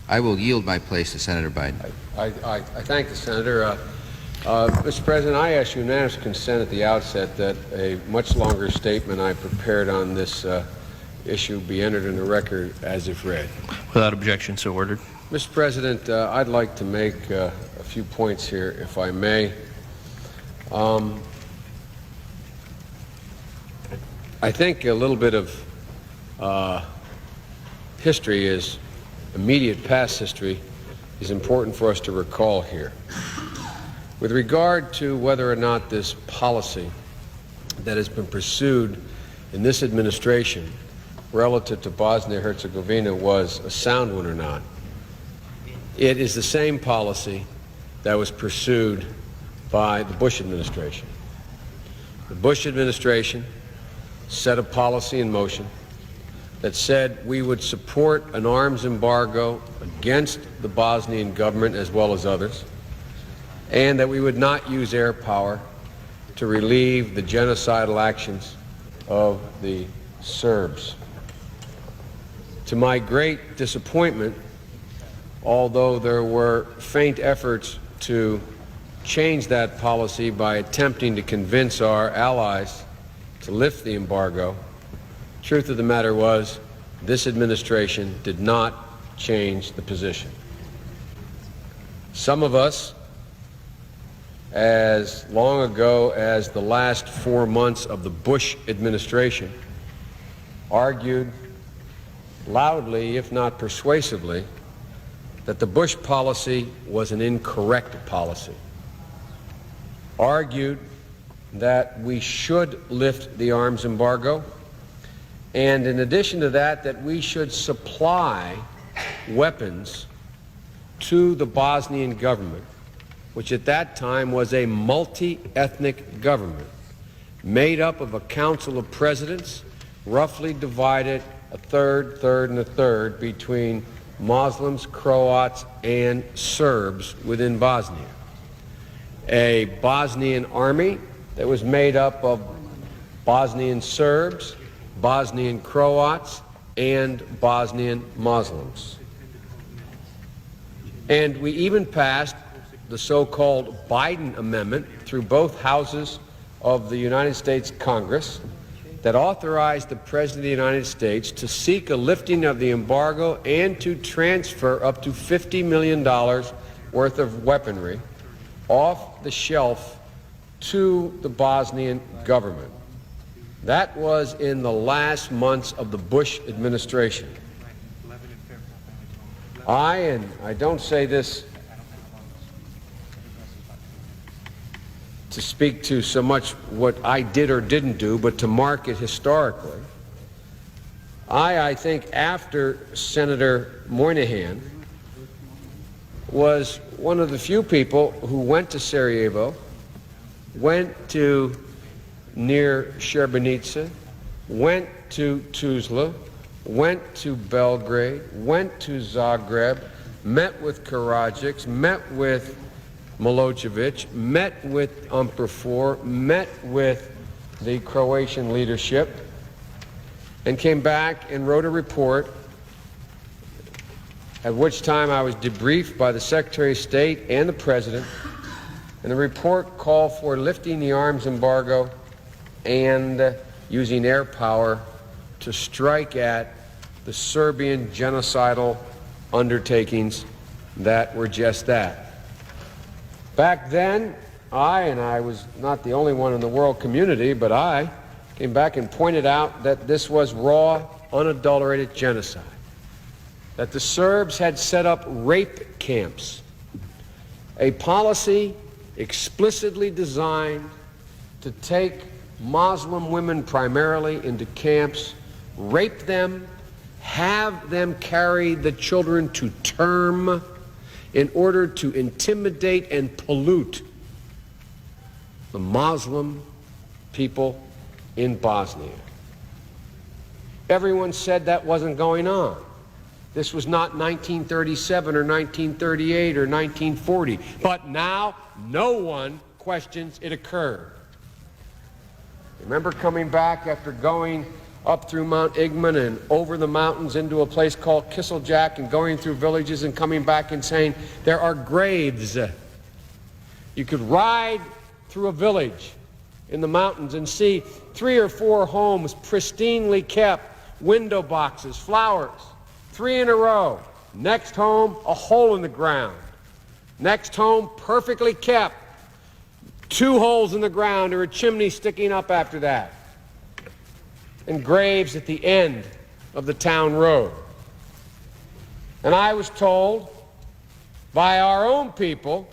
I will yield my place to Senator Biden. I thank the Senator. Mr. President, I ask unanimous consent at the outset that a much longer statement I prepared on this issue be entered in the record as if read. Without objection, so ordered. Mr. President, I'd like to make a few points here, if I may. I think a little bit of history is immediate past history is important for us to recall here. With regard to whether or not this policy that has been pursued in this administration relative to Bosnia-Herzegovina was a sound one or not, it is the same policy that was pursued by the Bush administration. The Bush administration set a policy in motion that said we would support an arms embargo against the Bosnian government as well as others, and that we would not use air power to relieve the genocidal actions of the Serbs. To my great disappointment, although there were faint efforts to change that policy by attempting to convince our allies to lift the embargo, truth of the matter was this administration did not change the position. Some of us, as long ago as the last 4 months of the Bush administration, argued loudly, if not persuasively, that the Bush policy was an incorrect policy, argued that we should lift the arms embargo, and in addition to that, that we should supply weapons to the Bosnian government, which at that time was a multi-ethnic government made up of a council of presidents, roughly divided a third, and a third between Muslims, Croats, and Serbs within Bosnia. A Bosnian army that was made up of Bosnian Serbs, Bosnian Croats, and Bosnian Muslims. And we even passed the so-called Biden Amendment through both houses of the United States Congress that authorized the President of the United States to seek a lifting of the embargo and to transfer up to $50 million worth of weaponry off the shelf to the Bosnian government. That was in the last months of the Bush administration. I don't say this to speak to so much what I did or didn't do, but to mark it historically. I think after Senator Moynihan was one of the few people who went to Sarajevo, went to near Srebrenica, went to Tuzla, went to Belgrade, went to Zagreb, met with Karadzic, met with Milosevic, met with Umprefor, met with the Croatian leadership, and came back and wrote a report, at which time I was debriefed by the Secretary of State and the President, and the report called for lifting the arms embargo and using air power to strike at the Serbian genocidal undertakings that were just that. Back then, I was not the only one in the world community, but I came back and pointed out that this was raw, unadulterated genocide, that the Serbs had set up rape camps, a policy explicitly designed to take Muslim women primarily into camps, rape them, have them carry the children to term in order to intimidate and pollute the Muslim people in Bosnia. Everyone said that wasn't going on. This was not 1937 or 1938 or 1940. But now no one questions it occurred. Remember coming back after going up through Mount Igman and over the mountains into a place called Kisseljack, and going through villages and coming back and saying, there are graves. You could ride through a village in the mountains and see 3 or 4 homes pristinely kept, window boxes, flowers, 3 in a row. Next home, a hole in the ground. Next home, perfectly kept, 2 holes in the ground or a chimney sticking up after that. And graves at the end of the town road. And I was told by our own people,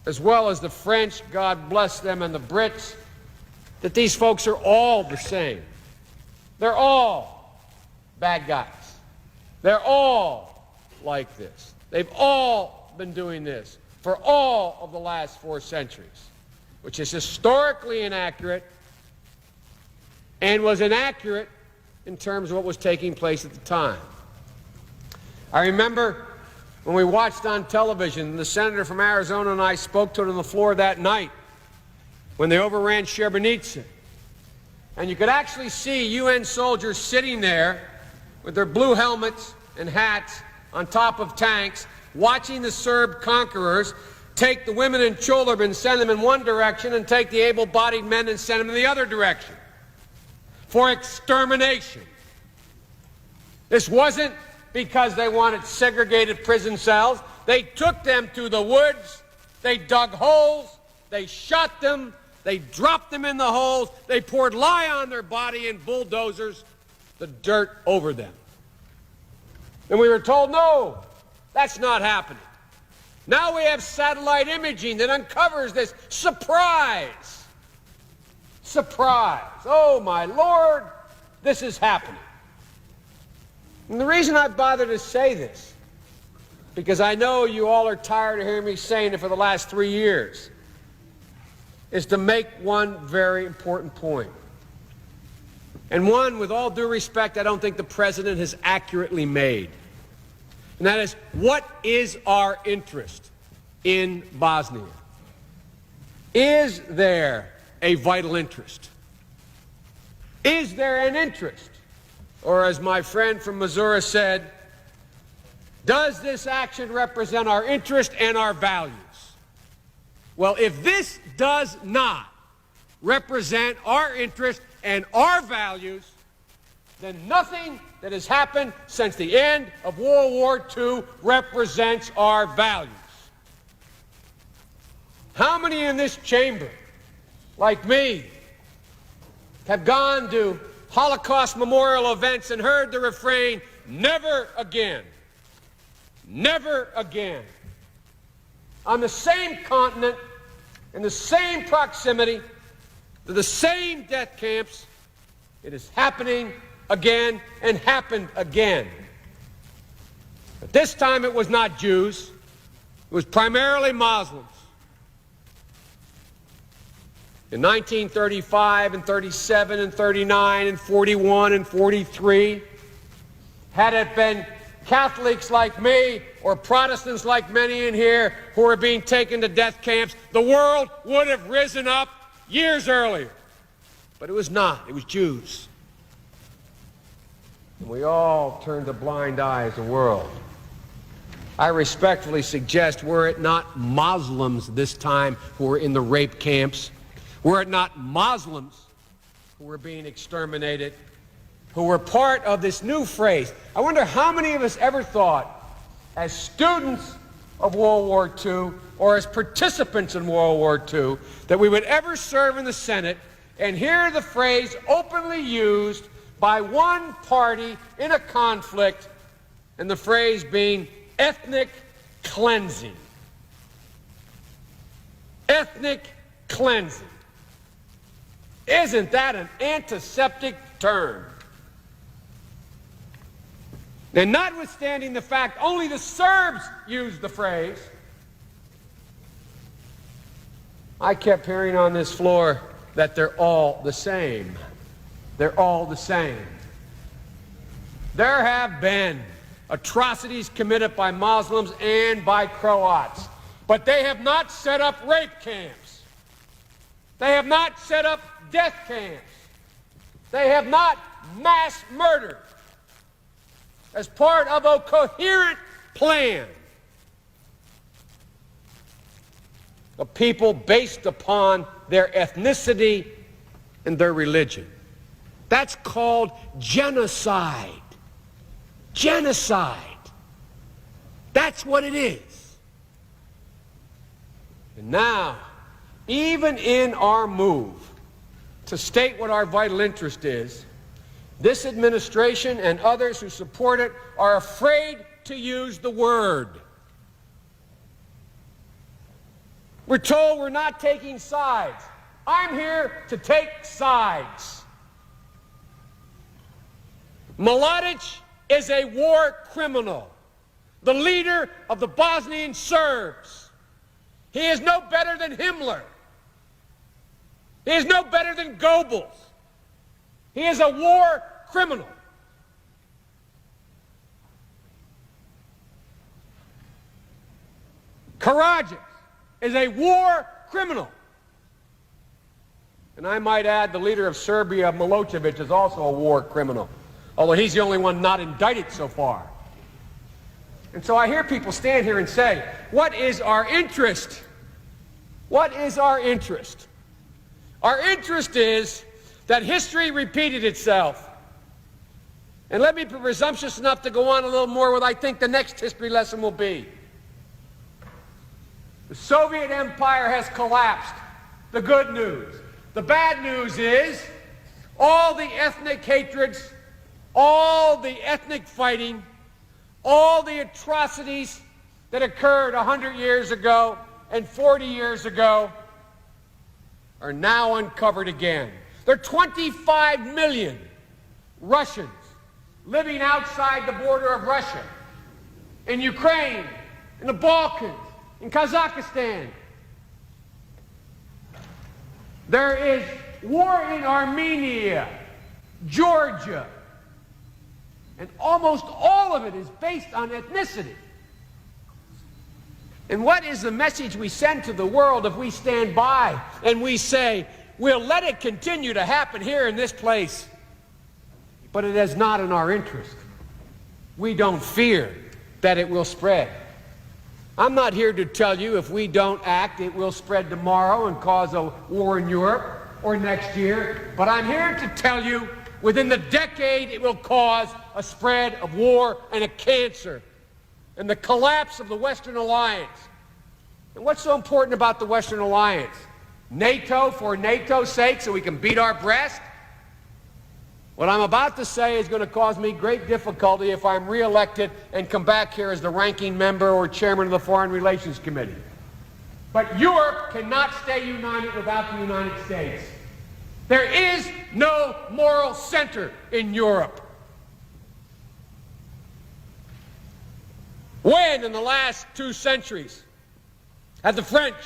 as well as the French, God bless them, and the Brits, that these folks are all the same. They're all bad guys. They're all like this. They've all been doing this for all of the last 4 centuries, which is historically inaccurate and was inaccurate in terms of what was taking place at the time. I remember when we watched on television, the senator from Arizona and I spoke to it on the floor that night when they overran Srebrenica. And you could actually see UN soldiers sitting there with their blue helmets and hats on top of tanks, watching the Serb conquerors take the women in Cholab and send them in one direction, and take the able-bodied men and send them in the other direction for extermination. This wasn't because they wanted segregated prison cells. They took them to the woods, they dug holes, they shot them, they dropped them in the holes, they poured lye on their body and bulldozers the dirt over them. And we were told, no, that's not happening. Now we have satellite imaging that uncovers this. Surprise! Surprise! Oh, my Lord, this is happening. And the reason I bother to say this, because I know you all are tired of hearing me saying it for the last 3 years, is to make one very important point. And one, with all due respect, I don't think the President has accurately made. And that is, what is our interest in Bosnia? Is there a vital interest? Is there an interest? Or as my friend from Missouri said, does this action represent our interest and our values? Well, if this does not represent our interest and our values, then nothing that has happened since the end of World War II represents our values. How many in this chamber, like me, have gone to Holocaust memorial events and heard the refrain, never again, never again? On the same continent, in the same proximity, to the same death camps, it is happening again and happened again. But this time it was not Jews, it was primarily Muslims. In 1935 and 37 and 39 and 41 and 43, had it been Catholics like me or Protestants like many in here who were being taken to death camps, the world would have risen up years earlier. But it was not. It was Jews. And we all turned a blind eye as a world. I respectfully suggest, were it not Muslims this time who were in the rape camps, were it not Muslims who were being exterminated, who were part of this new phrase. I wonder how many of us ever thought, as students of World War II or as participants in World War II, that we would ever serve in the Senate and hear the phrase openly used by one party in a conflict, and the phrase being ethnic cleansing. Ethnic cleansing. Isn't that an antiseptic term? And notwithstanding the fact only the Serbs used the phrase, I kept hearing on this floor that they're all the same. They're all the same. There have been atrocities committed by Muslims and by Croats, but they have not set up rape camps. They have not set up death camps. They have not mass murdered as part of a coherent plan of people based upon their ethnicity and their religion. That's called genocide. Genocide. That's what it is. And now, even in our move to state what our vital interest is, this administration and others who support it are afraid to use the word. We're told we're not taking sides. I'm here to take sides. Mladic is a war criminal, the leader of the Bosnian Serbs. He is no better than Himmler. He is no better than Goebbels. He is a war criminal. Karadzic is a war criminal. And I might add, the leader of Serbia, Milosevic, is also a war criminal, although he's the only one not indicted so far. And so I hear people stand here and say, what is our interest? What is our interest? Our interest is that history repeated itself. And let me be presumptuous enough to go on a little more what I think the next history lesson will be. The Soviet Empire has collapsed. The good news. The bad news is all the ethnic hatreds, all the ethnic fighting, all the atrocities that occurred 100 years ago and 40 years ago are now uncovered again. There are 25 million Russians living outside the border of Russia, in Ukraine, in the Balkans, in Kazakhstan. There is war in Armenia, Georgia, and almost all of it is based on ethnicity. And what is the message we send to the world if we stand by and we say, we'll let it continue to happen here in this place, but it is not in our interest. We don't fear that it will spread. I'm not here to tell you if we don't act, it will spread tomorrow and cause a war in Europe or next year, but I'm here to tell you within the decade it will cause a spread of war and a cancer and the collapse of the Western Alliance. And what's so important about the Western Alliance? NATO for NATO's sake, so we can beat our breast? What I'm about to say is going to cause me great difficulty if I'm reelected and come back here as the ranking member or chairman of the Foreign Relations Committee. But Europe cannot stay united without the United States. There is no moral center in Europe. When in the last 2 centuries had the French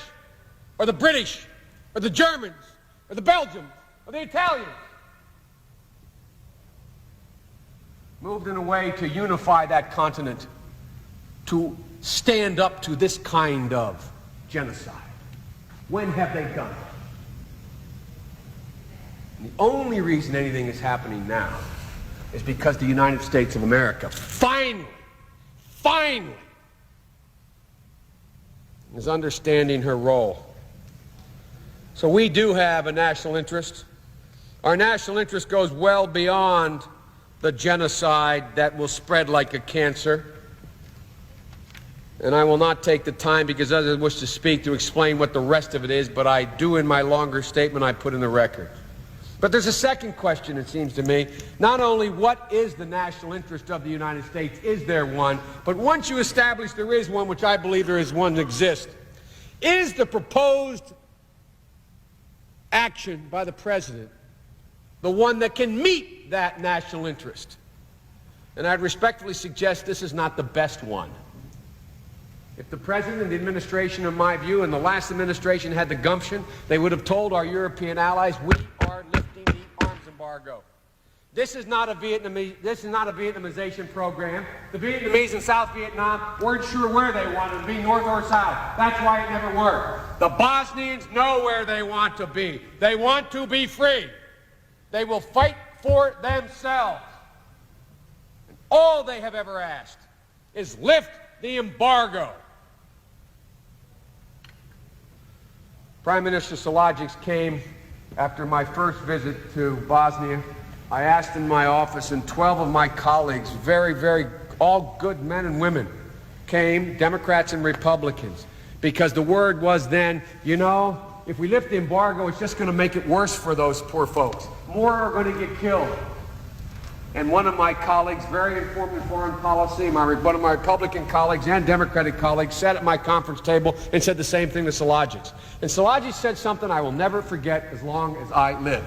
or the British or the Germans or the Belgians or the Italians moved in a way to unify that continent, to stand up to this kind of genocide? When have they done it? And the only reason anything is happening now is because the United States of America finally is understanding her role. So we do have a national interest. Our national interest goes well beyond the genocide that will spread like a cancer. And I will not take the time, because others wish to speak, to explain what the rest of it is, but I do in my longer statement I put in the record. But there's a second question, it seems to me. Not only what is the national interest of the United States, is there one, but once you establish there is one, which I believe there is one that exists, is the proposed action by the President the one that can meet that national interest? And I'd respectfully suggest this is not the best one. If the President and the administration, in my view, and the last administration had the gumption, they would have told our European allies, we are lifting the arms embargo. This is not a Vietnamization program. The Vietnamese in South Vietnam weren't sure where they wanted to be, north or south. That's why it never worked. The Bosnians know where they want to be. They want to be free. They will fight for themselves. And all they have ever asked is lift the embargo. Prime Minister Salagic came after my first visit to Bosnia. I asked in my office, and 12 of my colleagues, all good men and women, came, Democrats and Republicans, because the word was then, you know, if we lift the embargo, it's just going to make it worse for those poor folks. More are going to get killed. And one of my colleagues, very informed in foreign policy, one of my Republican colleagues and Democratic colleagues, sat at my conference table and said the same thing to Salagic. And Salagic said something I will never forget as long as I live.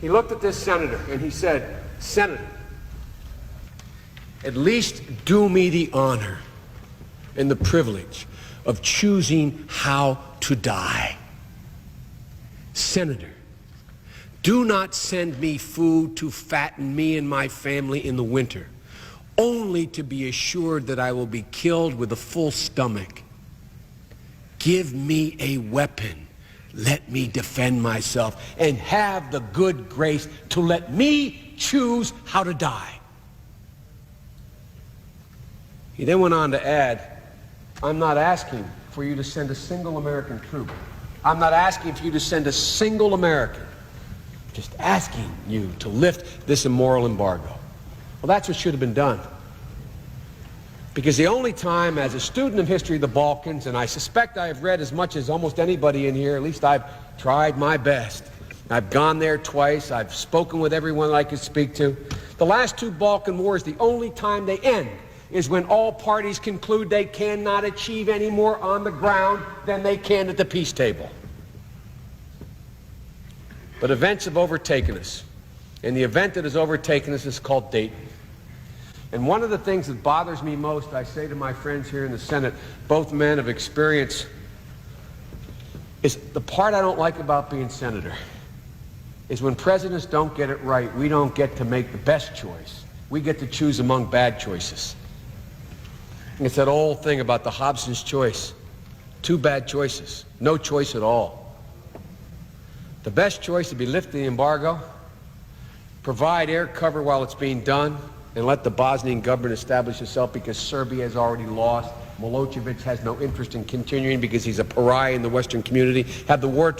He looked at this senator and he said, "Senator, at least do me the honor and the privilege of choosing how to die. Senator, do not send me food to fatten me and my family in the winter, only to be assured that I will be killed with a full stomach. Give me a weapon. Let me defend myself and have the good grace to let me choose how to die." He then went on to add, "I'm not asking for you to send a single American troop. I'm not asking for you to send a single American. Just asking you to lift this immoral embargo." Well, that's what should have been done. Because the only time, as a student of history of the Balkans, and I suspect I have read as much as almost anybody in here, at least I've tried my best. I've gone there twice. I've spoken with everyone I could speak to. The last two Balkan wars, the only time they end is when all parties conclude they cannot achieve any more on the ground than they can at the peace table. But events have overtaken us, and the event that has overtaken us is called Dayton. And one of the things that bothers me most, I say to my friends here in the Senate, both men of experience, is the part I don't like about being senator is when presidents don't get it right, we don't get to make the best choice. We get to choose among bad choices. And it's that old thing about the Hobson's choice. Two bad choices, no choice at all. The best choice would be lift the embargo, provide air cover while it's being done, and let the Bosnian government establish itself, because Serbia has already lost. Milosevic has no interest in continuing because he's a pariah in the Western community. Have the War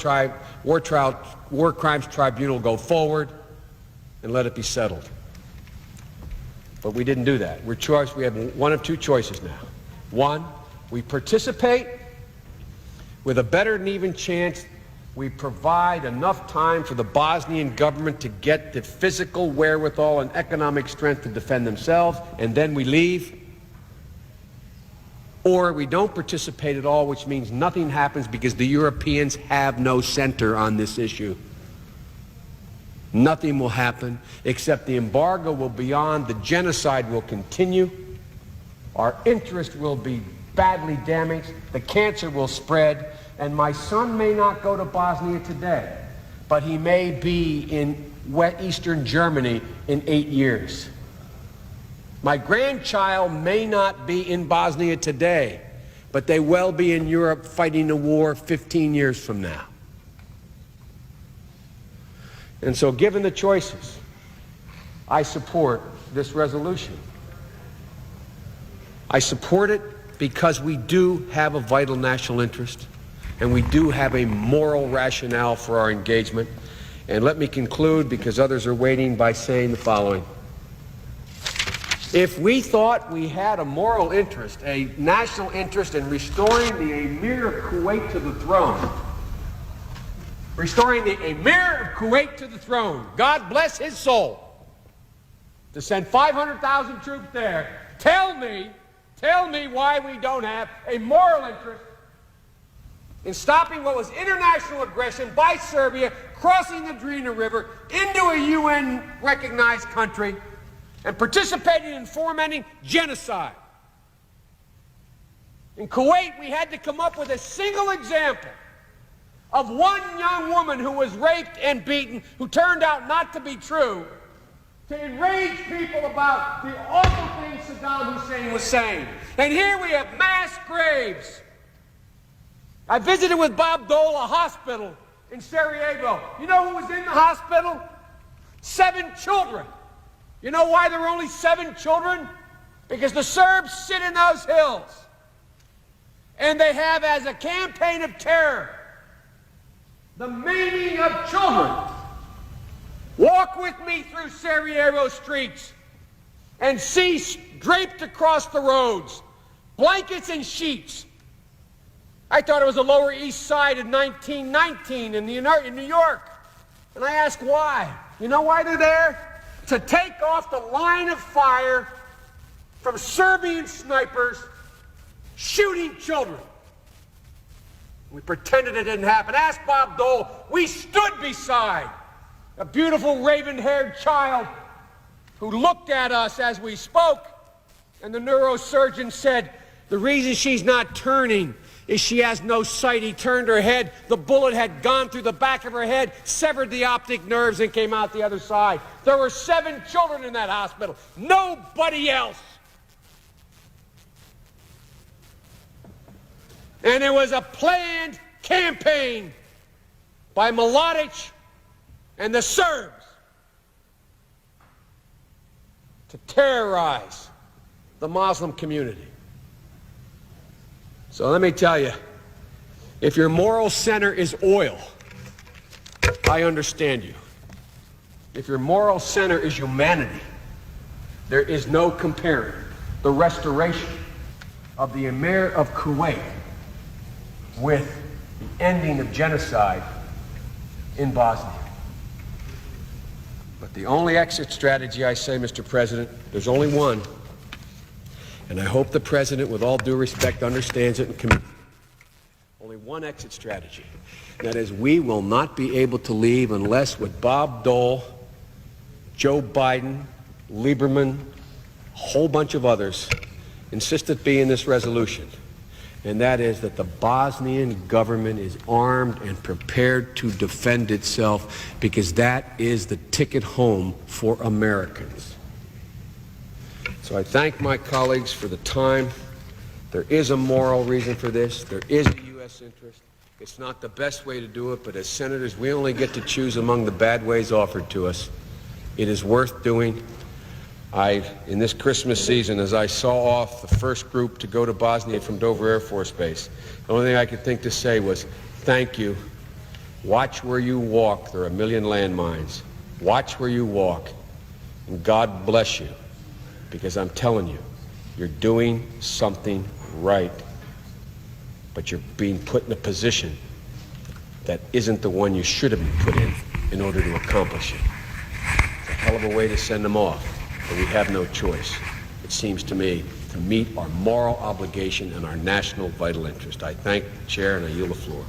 Crimes Tribunal go forward and let it be settled. But we didn't do that. We have one of two choices now. One, we participate with a better than even chance. We provide enough time for the Bosnian government to get the physical wherewithal and economic strength to defend themselves, and then we leave. Or we don't participate at all, which means nothing happens because the Europeans have no center on this issue. Nothing will happen except the embargo will be on, the genocide will continue, our interest will be badly damaged, the cancer will spread, and my son may not go to Bosnia today, but he may be in Eastern Germany in 8 years. My grandchild may not be in Bosnia today, but they will be in Europe fighting a war 15 years from now. And so, given the choices, I support this resolution. I support it because we do have a vital national interest, and we do have a moral rationale for our engagement. And let me conclude, because others are waiting, by saying the following. If we thought we had a moral interest, a national interest in restoring the Emir of Kuwait to the throne, restoring the Emir of Kuwait to the throne, God bless his soul, to send 500,000 troops there, tell me why we don't have a moral interest in stopping what was international aggression by Serbia, crossing the Drina River into a UN-recognized country, and participating in fomenting genocide. In Kuwait, we had to come up with a single example of one young woman who was raped and beaten, who turned out not to be true, to enrage people about the awful things Saddam Hussein was saying. And here we have mass graves. I visited with Bob Dole a hospital in Sarajevo. You know who was in the hospital? 7 children. You know why there were only 7 children? Because the Serbs sit in those hills. And they have, as a campaign of terror, the maiming of children. Walk with me through Sarajevo streets and see draped across the roads blankets and sheets. I thought it was the Lower East Side in 1919 in New York. And I asked why. You know why they're there? To take off the line of fire from Serbian snipers shooting children. We pretended it didn't happen. Ask Bob Dole. We stood beside a beautiful raven-haired child who looked at us as we spoke, and the neurosurgeon said, the reason she's not turning is she has no sight. He turned her head. The bullet had gone through the back of her head, severed the optic nerves, and came out the other side. There were 7 children in that hospital. Nobody else. And it was a planned campaign by Mladic and the Serbs to terrorize the Muslim community. So let me tell you, if your moral center is oil, I understand you. If your moral center is humanity, there is no comparing the restoration of the Emir of Kuwait with the ending of genocide in Bosnia. But the only exit strategy, I say, Mr. President, there's only one, and I hope the President, with all due respect, understands it and commits. Only one exit strategy. That is, we will not be able to leave unless what Bob Dole, Joe Biden, Lieberman, a whole bunch of others insist it be in this resolution. And that is that the Bosnian government is armed and prepared to defend itself, because that is the ticket home for Americans. So I thank my colleagues for the time. There is a moral reason for this. There is a U.S. interest. It's not the best way to do it, but as senators, we only get to choose among the bad ways offered to us. It is worth doing. In this Christmas season, as I saw off the first group to go to Bosnia from Dover Air Force Base, the only thing I could think to say was, thank you. Watch where you walk. There are a million landmines. Watch where you walk. And God bless you. Because I'm telling you, you're doing something right. But you're being put in a position that isn't the one you should have been put in order to accomplish it. It's a hell of a way to send them off. But we have no choice, it seems to me, to meet our moral obligation and our national vital interest. I thank the Chair and I yield the floor.